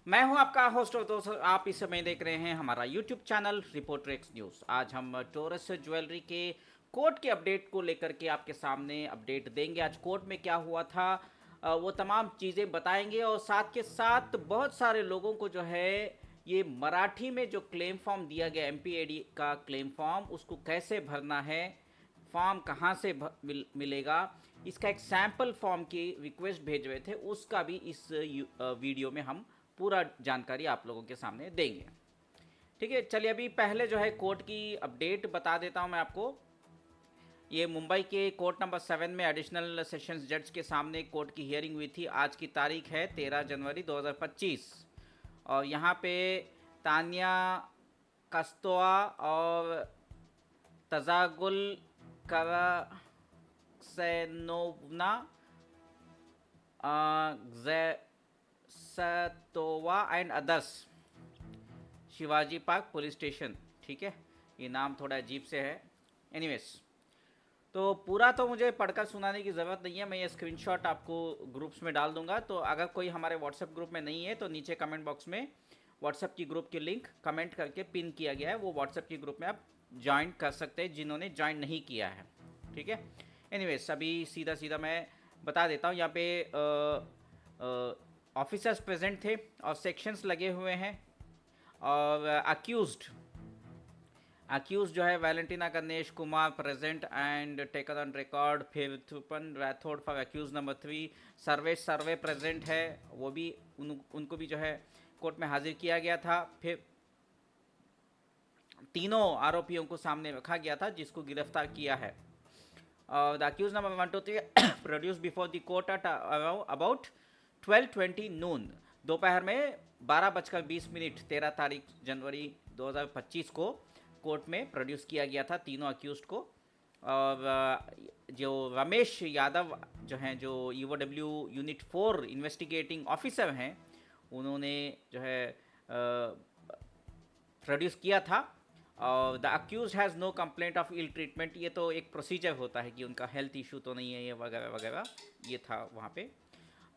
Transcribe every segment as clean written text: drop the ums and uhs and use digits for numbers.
मैं हूं आपका होस्ट और दोस्त। आप इस समय देख रहे हैं हमारा YouTube channel reporter x news. आज हम टोरस ज्वेलरी के कोर्ट के अपडेट को लेकर के आपके सामने अपडेट देंगे। आज कोर्ट में क्या हुआ था वो तमाम चीज़ें बताएंगे और साथ के साथ बहुत सारे लोगों को जो है ये मराठी में जो क्लेम फॉर्म दिया गया एमपीएडी का क्लेम फॉर्म उसको कैसे भरना है, फॉर्म कहाँ से मिलेगा, इसका एक सैम्पल फॉर्म की रिक्वेस्ट भेज रहे थे, उसका भी इस वीडियो में हम पूरा जानकारी आप लोगों के सामने देंगे। ठीक है, चलिए अभी पहले जो है कोर्ट की अपडेट बता देता हूं मैं आपको। ये मुंबई के कोर्ट नंबर 7 में एडिशनल सेशंस जज के सामने कोर्ट की हियरिंग हुई थी। आज की तारीख है 13 जनवरी 2025 और यहाँ पे तानिया कस्तोआ और Tajagul Karasenovna Satova and others, Shivaji park police station. ठीक है, ये नाम थोड़ा अजीब से है। एनीवेज, तो पूरा तो मुझे पढ़कर सुनाने की ज़रूरत नहीं है, मैं ये स्क्रीनशॉट आपको ग्रुप्स में डाल दूंगा। तो अगर कोई हमारे व्हाट्सएप ग्रुप में नहीं है तो नीचे कमेंट बॉक्स में व्हाट्सएप की ग्रुप की लिंक कमेंट करके पिन किया गया है, वो व्हाट्सएप की ग्रुप में आप ज्वाइन कर सकते हैं जिन्होंने ज्वाइन नहीं किया है। ठीक है, एनीवेज अभी सीधा सीधा मैं बता देता हूँ। यहाँ पे ऑफिसर्स प्रेजेंट थे और सेक्शंस लगे हुए हैं और अक्यूज जो है Valentina Ganesh Kumar present and taken on record. फिर Thupan Rathod for accused number 3, Sarvesh Sarve present है, वो भी उनको भी जो है कोर्ट में हाजिर किया गया था। फिर तीनों आरोपियों को सामने रखा गया था जिसको गिरफ्तार किया है। The accused number 1 to 3 produce before the court at about 12:20 noon, दोपहर में 12:20 13 तारीख जनवरी 2025 को कोर्ट में प्रोड्यूस किया गया था तीनों अक्यूज को। और जो रमेश यादव जो हैं, जो ईओडब्ल्यू यूनिट 4 इन्वेस्टिगेटिंग ऑफिसर हैं, उन्होंने जो है प्रोड्यूस किया था। और the accused has no complaint of ill treatment, ये तो एक प्रोसीजर होता है कि उनका हेल्थ इशू तो नहीं है ये वगैरह वगैरह, ये था वहाँ पे।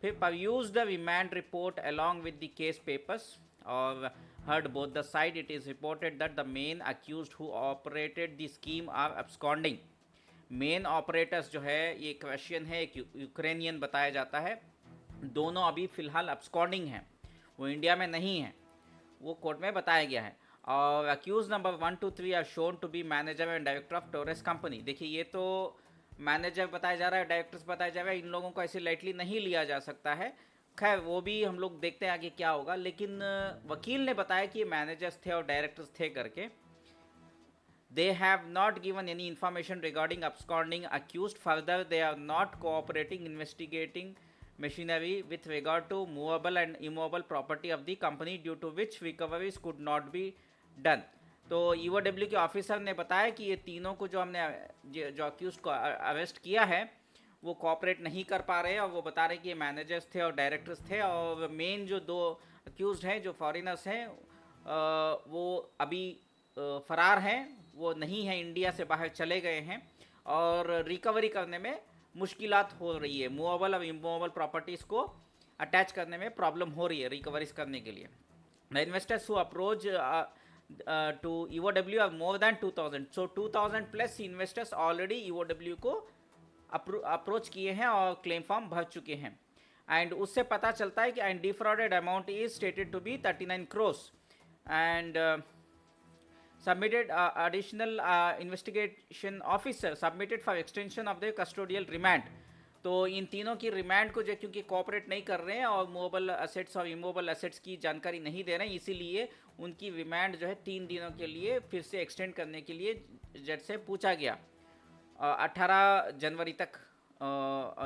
फिर perused the remand report along with the case papers or heard both the side. It is reported that the main accused who operated the scheme are absconding. Main operators जो है ये क्वेश्चन है, एक यूक्रेनियन बताया जाता है, दोनों अभी फ़िलहाल अब्सकॉन्डिंग हैं, वो इंडिया में नहीं हैं, वो कोर्ट में बताया गया है। और accused number 1 to 3 are shown to be manager and director of Torres company. देखिए, ये तो मैनेजर बताया जा रहा है, डायरेक्टर्स बताया जा रहा है, इन लोगों को ऐसे लाइटली नहीं लिया जा सकता है। खैर वो भी हम लोग देखते हैं आगे क्या होगा, लेकिन वकील ने बताया कि ये मैनेजर्स थे और डायरेक्टर्स थे करके। They have not given any information regarding absconding accused. Further, they are not cooperating investigating machinery with regard to movable and immovable property of the company, due to which recoveries could not be done. तो EOW के officer ने बताया कि ये तीनों को जो हमने जो अक्यूज को अरेस्ट किया है वो कोऑपरेट नहीं कर पा रहे हैं, और वो बता रहे कि ये मैनेजर्स थे और डायरेक्टर्स थे, और मेन जो दो अक्यूज हैं जो फॉरेनर्स हैं वो अभी फरार हैं, वो नहीं है, इंडिया से बाहर चले गए हैं और रिकवरी करने में मुश्किलात हो रही है। मूवेबल और इमूवेबल प्रॉपर्टीज़ को अटैच करने में प्रॉब्लम हो रही है रिकवरीज करने के लिए। The investors who approach to EOW are more than 2000, so 2000 plus investors already EOW को अप्रोच किए हैं और क्लेम फॉर्म भर चुके हैं। एंड उससे पता चलता है कि and defrauded amount is stated to be 39 crores and submitted additional investigation officer submitted for extension of the custodial remand। तो इन तीनों की रिमांड को जो क्योंकि कोऑपरेट नहीं कर रहे हैं और मूवेबल असेट्स और इमूवेबल असेट्स की जानकारी नहीं दे रहे हैं, इसीलिए उनकी रिमांड जो है 3 दिनों के लिए फिर से एक्सटेंड करने के लिए जज से पूछा गया। 18 जनवरी तक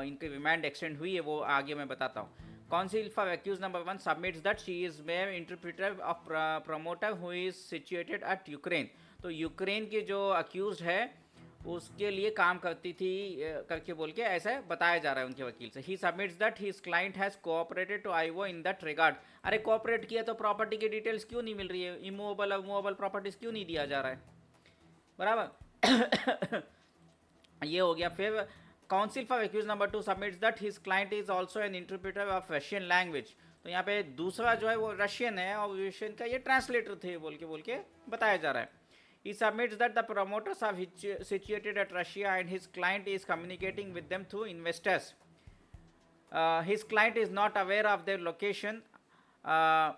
इनकी रिमांड एक्सटेंड हुई है, वो आगे मैं बताता हूँ। Counsel for accused number 1 submits that she is mere interpreter of promoter who is situated at Ukraine। तो यूक्रेन के जो अक्यूज है उसके लिए काम करती थी करके बोल के ऐसा बताया जा रहा है उनके वकील से। He submits that his client has cooperated to IO in that regard. अरे कोऑपरेट किया तो प्रॉपर्टी की डिटेल्स क्यों नहीं मिल रही है, इमूवेबल और मूवेबल प्रॉपर्टीज़ क्यों नहीं दिया जा रहा है, बराबर। ये हो गया। फिर Counsel for accused number 2 submits that his client is also an interpreter of Russian language। तो यहाँ पे दूसरा जो है वो रशियन है और रशियन का ये ट्रांसलेटर थे बोल के बताया जा रहा है. He submits that the promoters are situated at Russia and his client is communicating with them through investors. His client is not aware of their location. Uh,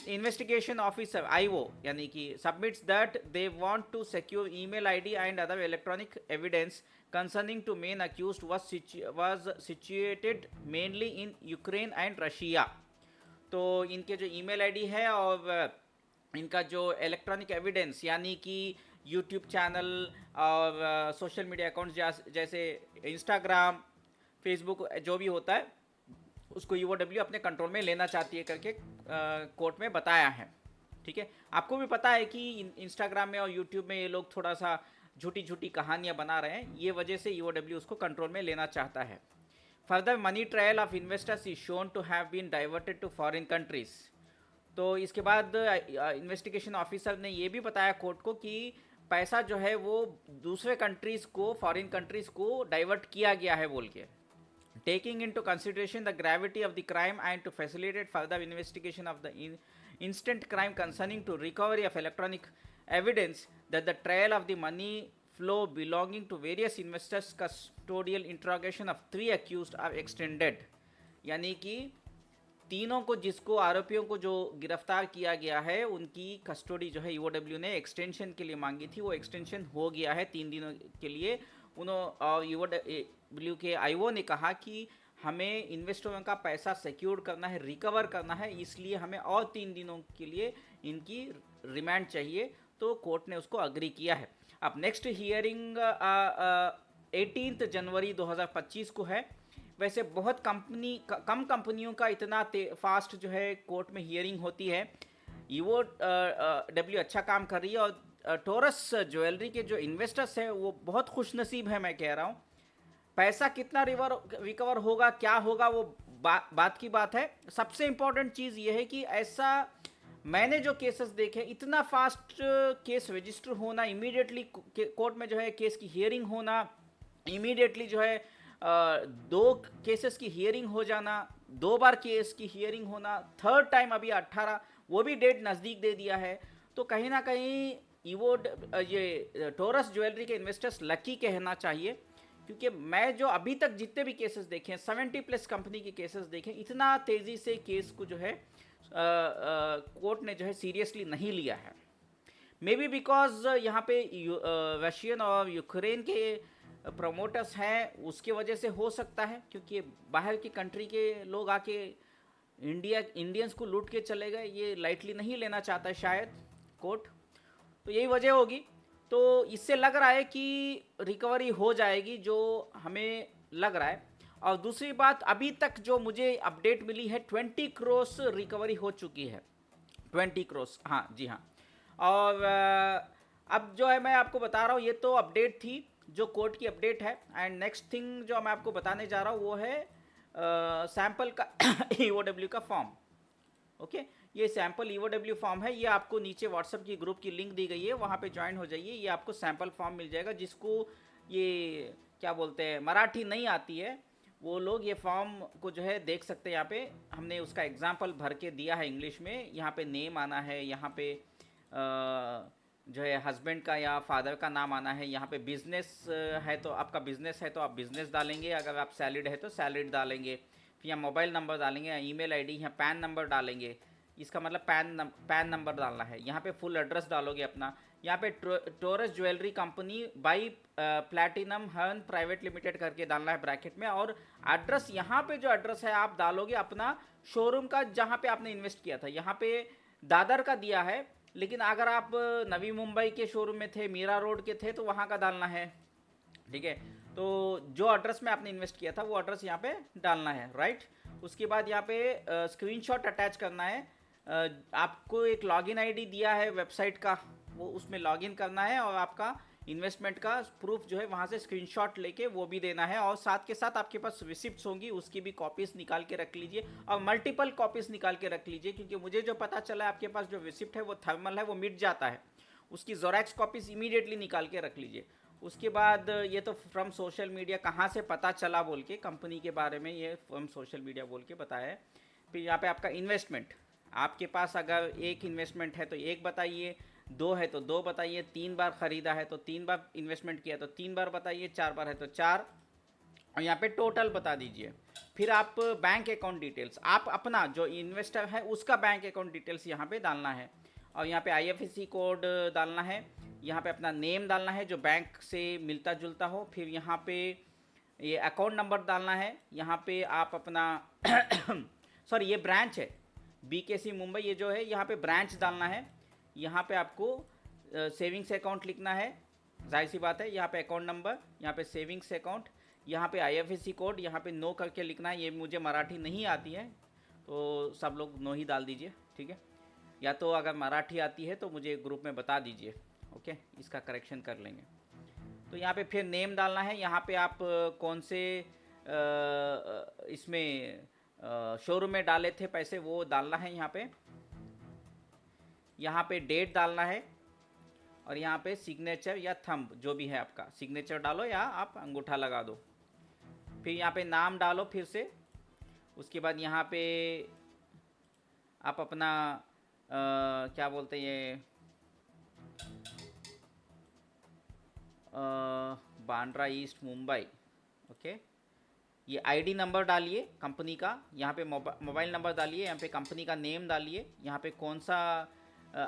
Investigation officer IO यानी कि submits that they want to secure email ID and other electronic evidence concerning to main accused was situated mainly in Ukraine and Russia. तो इनके जो email ID है और इनका जो electronic evidence यानी कि यूट्यूब चैनल और सोशल मीडिया अकाउंट्स जैसे इंस्टाग्राम, फेसबुक जो भी होता है उसको ईओडब्ल्यू अपने कंट्रोल में लेना चाहती है करके कोर्ट में बताया है. ठीक है, आपको भी पता है कि इंस्टाग्राम में और यूट्यूब में ये लोग थोड़ा सा झूठी झूठी कहानियां बना रहे हैं, ये वजह से ईओडब्ल्यू उसको कंट्रोल में लेना चाहता है. Further money trial of investors is shown to have been diverted to foreign countries. तो इसके बाद इन्वेस्टिगेशन ऑफिसर ने ये भी बताया कोर्ट को कि पैसा जो है वो दूसरे कंट्रीज़ को, फॉरेन कंट्रीज़ को डाइवर्ट किया गया है बोल के. Taking into consideration the gravity of the crime and to facilitate further investigation of the instant crime concerning to recovery of electronic evidence that the trail of the money flow belonging to various investors custodial interrogation of 3 accused are extended. यानी कि तीनों को, जिसको आरोपियों को जो गिरफ्तार किया गया है, उनकी कस्टडी जो है ईओडब्ल्यू ने एक्सटेंशन के लिए मांगी थी, वो एक्सटेंशन हो गया है 3 दिनों के लिए. ईओडब्ल्यू के आईओ ने कहा कि हमें इन्वेस्टरों का पैसा सिक्योर करना है, रिकवर करना है, इसलिए हमें और 3 दिनों के लिए इनकी रिमांड चाहिए. तो कोर्ट ने उसको अग्री किया है. अब नेक्स्ट हियरिंग 18 जनवरी 2025 को है. वैसे बहुत कम कंपनियों का इतना फास्ट जो है कोर्ट में हियरिंग होती है. ईओडब्ल्यू अच्छा काम कर रही है और टोरस ज्वेलरी के जो इन्वेस्टर्स हैं वो बहुत खुशनसीब है. मैं कह रहा हूँ पैसा कितना रिकवर होगा, क्या होगा, वो बात की बात है. सबसे इम्पोर्टेंट चीज़ ये है कि ऐसा मैंने जो केसेस देखे, इतना फास्ट केस रजिस्टर होना, इमीडिएटली कोर्ट में जो है केस की हियरिंग होना, इमीडिएटली जो है 2 केसेस की हियरिंग हो जाना, 2 बार केस की हियरिंग होना, 3rd टाइम अभी 18, वो भी डेट नज़दीक दे दिया है. तो कहीं ना कहीं ये टोरस ज्वेलरी के इन्वेस्टर्स लकी कहना चाहिए, क्योंकि मैं जो अभी तक जितने भी केसेस देखे हैं, 70+ कंपनी के केसेस देखे, इतना तेज़ी से केस को जो है कोर्ट ने जो है सीरियसली नहीं लिया है. मे बी बिकॉज यहाँ पे रशियन और यूक्रेन के प्रमोटर्स हैं, उसके वजह से हो सकता है, क्योंकि बाहर की कंट्री के लोग आके इंडियंस को लूट के चले गए, ये लाइटली नहीं लेना चाहता है शायद कोर्ट. तो यही वजह होगी. तो इससे लग रहा है कि रिकवरी हो जाएगी, जो हमें लग रहा है. और दूसरी बात, अभी तक जो मुझे अपडेट मिली है 20 करोड़ रिकवरी हो चुकी है. 20 करोड़, हाँ जी हाँ. और अब जो है मैं आपको बता रहा हूँ, ये तो अपडेट थी जो कोर्ट की अपडेट है. एंड नेक्स्ट थिंग जो मैं आपको बताने जा रहा हूँ वो है सैम्पल का ईओडब्ल्यू का फॉर्म. ओके, ये सैम्पल ईओडब्ल्यू फॉर्म है. ये आपको नीचे व्हाट्सएप की ग्रुप की लिंक दी गई है, वहाँ पे ज्वाइन हो जाइए. ये आपको सैम्पल फॉर्म मिल जाएगा. जिसको ये क्या बोलते हैं, मराठी नहीं आती है, वो लोग ये फॉर्म को जो है देख सकते हैं. यहाँ पे हमने उसका एग्जाम्पल भर के दिया है इंग्लिश में. यहाँ पे नेम आना है, यहाँ पे जो है हस्बैंड का या फादर का नाम आना है. यहाँ पे बिजनेस है तो आपका बिजनेस है तो आप बिजनेस डालेंगे, अगर आप सैलरीड है तो सैलरीड डालेंगे. फिर यहाँ मोबाइल नंबर डालेंगे, ईमेल आईडी, यहाँ पैन नंबर डालेंगे. इसका मतलब पैन नंबर डालना है. यहाँ पे फुल एड्रेस डालोगे अपना. यहाँ पे Torres jewellery company by Platinum Herne Private Limited करके डालना है ब्रैकेट में. और एड्रेस, यहाँ पे जो एड्रेस है आप डालोगे अपना शोरूम का, जहाँ पे आपने इन्वेस्ट किया था. यहाँ पे दादर का दिया है, लेकिन अगर आप नवी मुंबई के शोरूम में थे, मीरा रोड के थे, तो वहाँ का डालना है. ठीक है, तो जो एड्रेस में आपने इन्वेस्ट किया था वो एड्रेस यहाँ पे डालना है. राइट. उसके बाद यहाँ पे स्क्रीनशॉट अटैच करना है. आपको एक लॉगिन आईडी दिया है वेबसाइट का, वो उसमें लॉगिन करना है और आपका इन्वेस्टमेंट का प्रूफ जो है वहाँ से स्क्रीनशॉट लेके वो भी देना है. और साथ के साथ आपके पास रिसिप्ट्स होंगी, उसकी भी कॉपीज़ निकाल के रख लीजिए और मल्टीपल कॉपीज़ निकाल के रख लीजिए. क्योंकि मुझे जो पता चला है आपके पास जो रिसिप्ट है वो थर्मल है, वो मिट जाता है. उसकी ज़ेरॉक्स कॉपीज़ इमीडिएटली निकाल के रख लीजिए. उसके बाद ये तो फ्रॉम सोशल मीडिया, कहाँ से पता चला बोल के कंपनी के बारे में, ये फ्रॉम सोशल मीडिया बोल के बताया है. फिर यहाँ पे आपका इन्वेस्टमेंट, आपके पास अगर एक इन्वेस्टमेंट है तो एक बताइए, दो है तो दो बताइए, 3 बार ख़रीदा है तो 3 बार इन्वेस्टमेंट किया तो 3 बार बताइए, 4 बार है तो 4, और यहाँ पे टोटल बता दीजिए। फिर आप बैंक अकाउंट डिटेल्स, आप अपना जो इन्वेस्टर है उसका बैंक अकाउंट डिटेल्स यहाँ पे डालना है, और यहाँ पे आईएफएससी कोड डालना है, यहाँ पे अपना नेम डालना है जो बैंक से मिलता जुलता हो, फिर यहाँ पे ये अकाउंट नंबर डालना है, यहाँ पे आप अपना सॉरी ये ब्रांच है बीकेसी मुंबई, ये जो है यहाँ पे ब्रांच डालना है, यहाँ पे आपको सेविंग्स अकाउंट लिखना है, जाहिर सी बात है, यहाँ पे अकाउंट नंबर, यहाँ पे सेविंग्स अकाउंट, यहाँ पे आईएफएससी कोड, यहाँ पे नो करके लिखना है, ये मुझे मराठी नहीं आती है तो सब लोग नो ही डाल दीजिए, ठीक है, या तो अगर मराठी आती है तो मुझे ग्रुप में बता दीजिए, ओके, इसका करेक्शन कर लेंगे। तो यहाँ पे फिर नेम डालना है, यहाँ पे आप कौन से इसमें शोरूम में डाले थे पैसे वो डालना है, यहाँ पे डेट डालना है, और यहाँ पे सिग्नेचर या थंब जो भी है आपका, सिग्नेचर डालो या आप अंगूठा लगा दो, फिर यहाँ पे नाम डालो फिर से, उसके बाद यहाँ पे आप अपना क्या बोलते हैं ये बांद्रा ईस्ट मुंबई, ओके, ये आईडी नंबर डालिए कंपनी का, यहाँ पे मोबाइल नंबर डालिए, यहाँ पे कंपनी का नेम डालिए, यहाँ पे कौन सा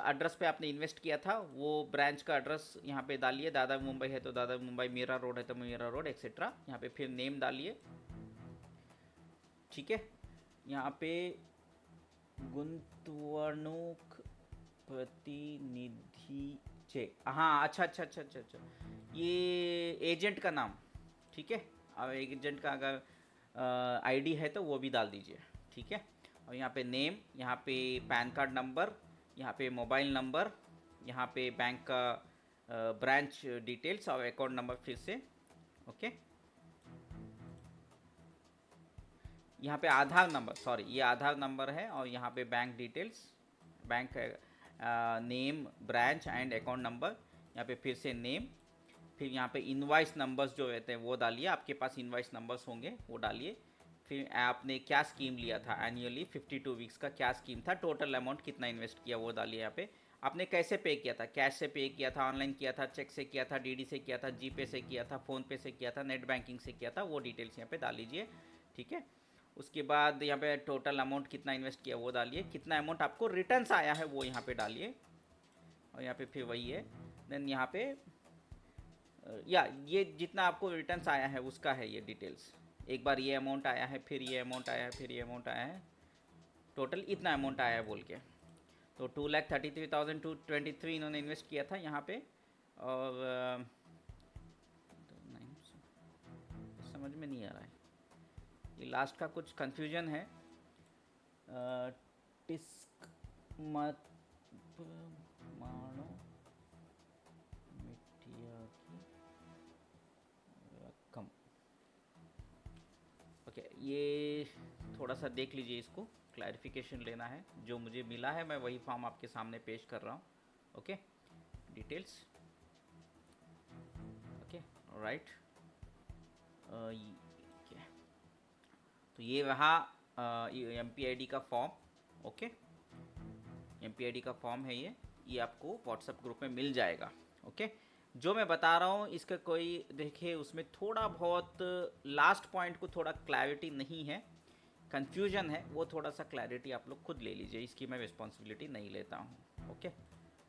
एड्रेस पे आपने इन्वेस्ट किया था वो ब्रांच का एड्रेस यहाँ पे डालिए, दादा मुंबई है तो दादा मुंबई, मीरा रोड है तो मीरा रोड एक्सेट्रा, यहाँ पे फिर नेम डालिए, ठीक है। यहाँ पे गुंतवणूक प्रतिनिधीचे, हाँ अच्छा अच्छा अच्छा अच्छा अच्छा, ये एजेंट का नाम, ठीक है, और एजेंट का अगर आईडी है तो वो भी डाल दीजिए, ठीक है, और यहाँ पे नेम, यहाँ पे पैन कार्ड नंबर, यहाँ पे मोबाइल नंबर, यहाँ पे बैंक का ब्रांच डिटेल्स और अकाउंट नंबर फिर से, ओके, यहाँ पे आधार नंबर, सॉरी ये आधार नंबर है, और यहाँ पे bank details, bank name, branch and account number, यहाँ पे फिर से नेम, फिर यहाँ पे इनवाइस नंबर्स जो रहते हैं वो डालिए, आपके पास इनवाइस नंबर्स होंगे वो डालिए, फिर आपने क्या स्कीम लिया था एनुअली 52 वीक्स का क्या स्कीम था, टोटल अमाउंट कितना इन्वेस्ट किया वो डालिए, यहाँ पे आपने कैसे पे किया था, कैश से पे किया था, ऑनलाइन किया था, चेक से किया था, डीडी से किया था, जीपे से किया था, फ़ोनपे से किया था, नेट बैंकिंग से किया था, वो डिटेल्स यहाँ पे डाल लीजिए, ठीक है। उसके बाद यहाँ पे टोटल अमाउंट कितना इन्वेस्ट किया वो डालिए, कितना अमाउंट आपको रिटर्न्स आया है वो यहाँ पे डालिए, और यहाँ पे फिर वही है, देन यहाँ पे या ये जितना आपको रिटर्न्स आया है उसका है ये डिटेल्स, एक बार ये अमाउंट आया है, फिर ये अमाउंट आया है, फिर ये अमाउंट आया है, टोटल इतना अमाउंट आया है बोल के, तो 2,33,223 इन्होंने इन्वेस्ट किया था यहाँ पे, और समझ में नहीं आ रहा है, ये लास्ट का कुछ कंफ्यूजन है, टिस्क मत मानो मिट्टिया की रकम, ओके, ये थोड़ा सा देख लीजिए, इसको क्लैरिफिकेशन लेना है, जो मुझे मिला है मैं वही फॉर्म आपके सामने पेश कर रहा हूँ, ओके, डिटेल्स, ओके, राइट, तो ये रहा MPID का फॉर्म, ओके, MPID का फॉर्म है ये आपको व्हाट्सएप ग्रुप में मिल जाएगा, ओके। जो मैं बता रहा हूँ इसका कोई देखिए उसमें थोड़ा बहुत लास्ट पॉइंट को थोड़ा क्लैरिटी नहीं है, कन्फ्यूजन है, वो थोड़ा सा क्लैरिटी आप लोग खुद ले लीजिए, इसकी मैं रिस्पॉन्सिबिलिटी नहीं लेता हूँ, ओके।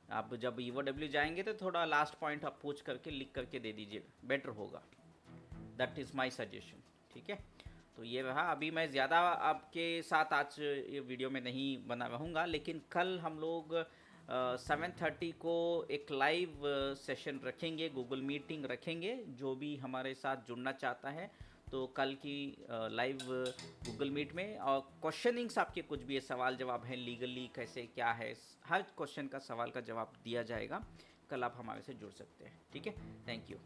आप जब EOW जाएंगे तो थोड़ा लास्ट पॉइंट आप पूछ करके लिख करके दे दीजिए, बेटर होगा, दैट इज़ माई सजेशन, ठीक है। तो ये रहा, अभी मैं ज़्यादा आपके साथ आज ये वीडियो में नहीं बना रहूँगा, लेकिन कल हम लोग 7:30 को एक लाइव सेशन रखेंगे, गूगल मीटिंग रखेंगे, जो भी हमारे साथ जुड़ना चाहता है तो कल की लाइव गूगल मीट में, और क्वेश्चनिंग्स आपके कुछ भी सवाल जवाब हैं, लीगली कैसे क्या है, हर क्वेश्चन का सवाल का जवाब दिया जाएगा, कल आप हमारे से जुड़ सकते हैं, ठीक है। Thank you.